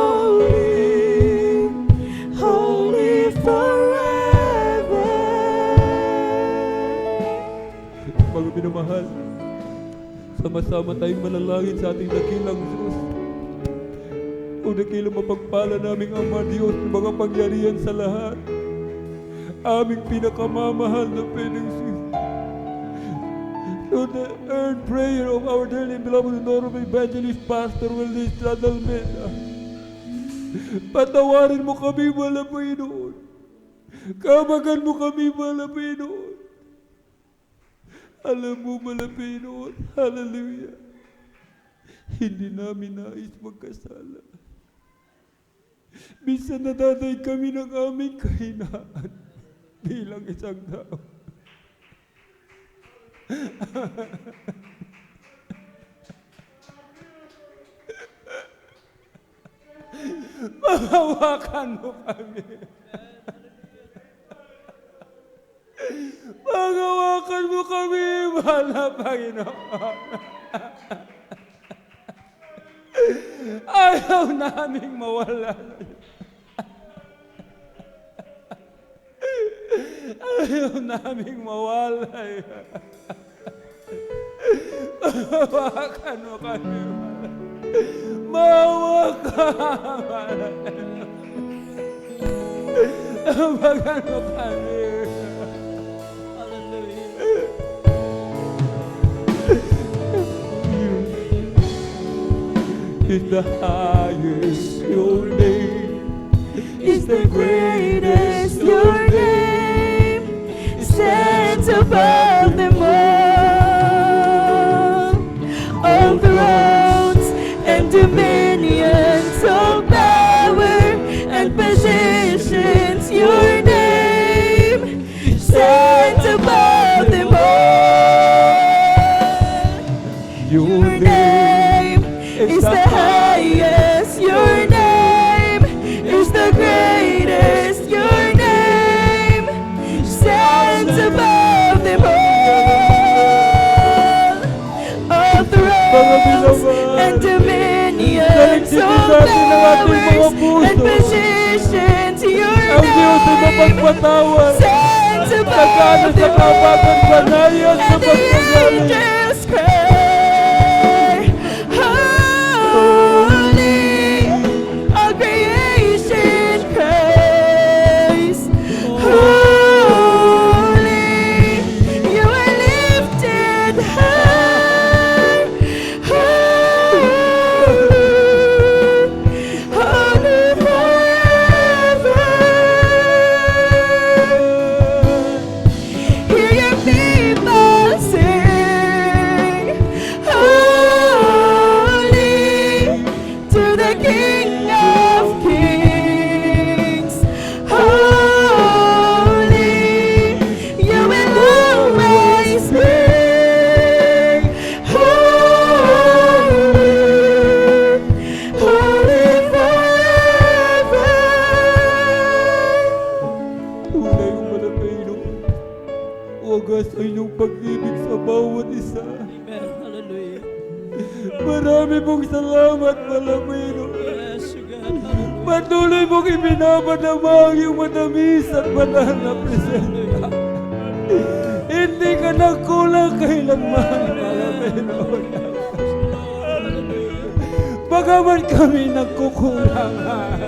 Holy, holy forever. Mga minamahal, sama-sama tayong manalangin sa ating dakilang Diyos. O dakilang mapagpala naming Ama Diyos ng mga pangyarihan sa lahat. Aming pinakamamahal na Panginoon. To the earned prayer of our dearly beloved and honorable evangelist Pastor Willis Radalmena. Patawarin mo kami, mahal na Panginoon. Kabagan mo kami, mahal na Panginoon. Alam mo, mahal na Panginoon, hallelujah, hindi namin nais magkasala. Minsan natatay kami ng aming kahinaan bilang isang tao. Mahawakan mo kami. Panghawakan mo kami, mahal na Panginoon. Ayaw naming mawala. Ayaw naming mawala. Mahawakan mo kami, mahawakan. Mahawakan mo kami. Is the highest, your name Is the greatest, your name stands above them all. is the highest. Your name is the greatest. Your name stands above them all thrones and dominions, all powers and positions. Your Ang Diyos ay name mapagpatawad. stands Nagkano above sa them kabagan banayan sa and the pagkagaling. angels cry, holy, all creation cries, holy, you are lifted high, holy forever. Hear your people sing, holy to the King of Kings. Holy, you will always be. Holy, holy forever. Tunay ang malapino. Wagas ay inyong pag-ibig sa bawat isa. Amen. Hallelujah. Marami pong salamat, malapino. Yes, O God. Hallelujah. Patuloy mong ibinabanamang yung matamis at banal na presensya. Hindi ka nagkulang kailanman, malapino. Bagaman kami nagkukulangan,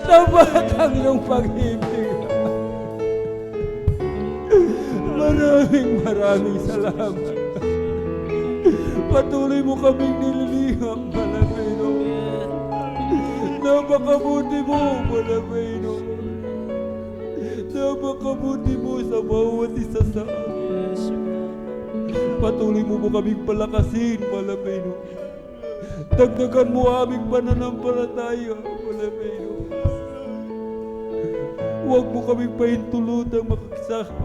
sapat ang iyong pag-ibig. Maraming salamat. Patuloy mo kaming nililiham, Malapino. Napakabuti mo, Malapino. Napakabuti mo sa bawat isa sa amin. Yes, O God. Patuloy mo kaming palakasin, Malapino. Dagdagan mo aming pananampalataya, Malapino. Huwag mo kaming pahintulutang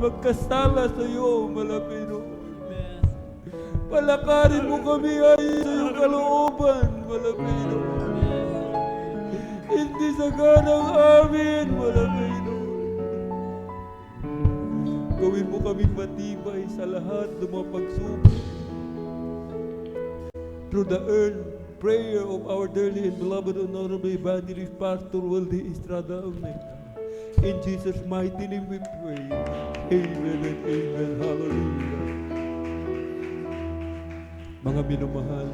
magkasala sa iyo, Malapino. Amen. Palakarin mo kami ayon sa iyong kalooban, Malapino. Hindi sa ganang amin, Malapino. Gawin mo kaming matibay sa lahat ng mga pagsubok. Through the earned prayer of our dearly and beloved honorable evangelist Pastor Waldy Estrada Almeida. In Jesus' mighty name we pray. Amen and amen. Hallelujah. Mga minamahal,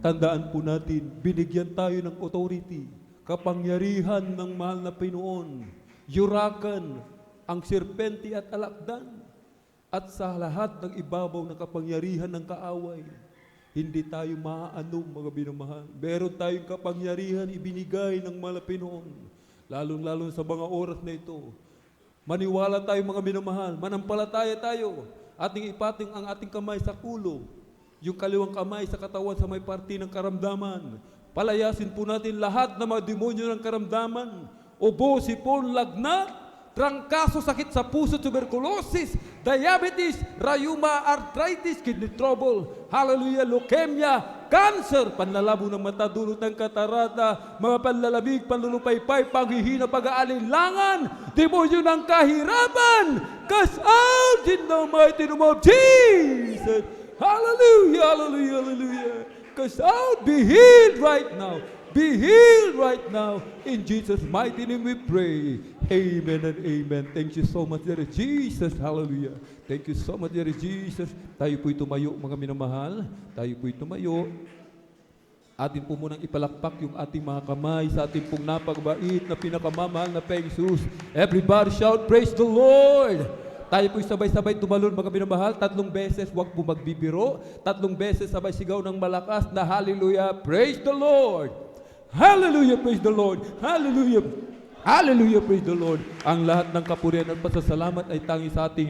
tandaan po natin, binigyan tayo ng authority, kapangyarihan ng mahal na Pinoon, yurakan ang serpente at alakdan, at sa lahat ng ibabaw na kapangyarihan ng kaaway. Hindi tayo maaanom, mga binamahal. Meron tayong kapangyarihan ibinigay ng mahal na Pinoon, lalong-lalo sa mga oras na ito. Maniwala tayo, mga binamahal, manampalataya tayo, ating ipating ang ating kamay sa kulo, yung kaliwang kamay sa katawan sa may parte ng karamdaman. Palayasin po natin lahat ng mga demonyo ng karamdaman, ubo, sipon, lagnat, trangkaso, sakit sa puso, tuberculosis, diabetes, rheuma, arthritis, kidney trouble, hallelujah, leukemia, cancer, panlalabo ng mata, dulot ng katarata, mga panlalamig, panlulupaypay, panghihina, pag-aalinlangan, demonyo ng kahirapan, cast out in the mighty name of Jesus. Hallelujah, hallelujah, hallelujah. Cast out, be healed right now. Be healed right now. In Jesus' mighty name we pray. Amen and amen. Thank you so much, dear Jesus. Hallelujah. Thank you so much, dear Jesus. Tayo po'y tumayo, mga minamahal. Tayo po'y tumayo. Atin po munang ipalakpak yung ating mga kamay sa ating pong napagbait na pinakamamahal na Jesus. Everybody shout, praise the Lord. Tayo po'y sabay-sabay tumalon, mga minamahal. 3 beses, huwag po magbibiro. 3 beses sabay sigaw ng malakas na hallelujah, praise the Lord. Hallelujah, praise the Lord. Hallelujah. Hallelujah, praise the Lord. Ang lahat ng kapurihan at pasasalamat ay tangi sa ating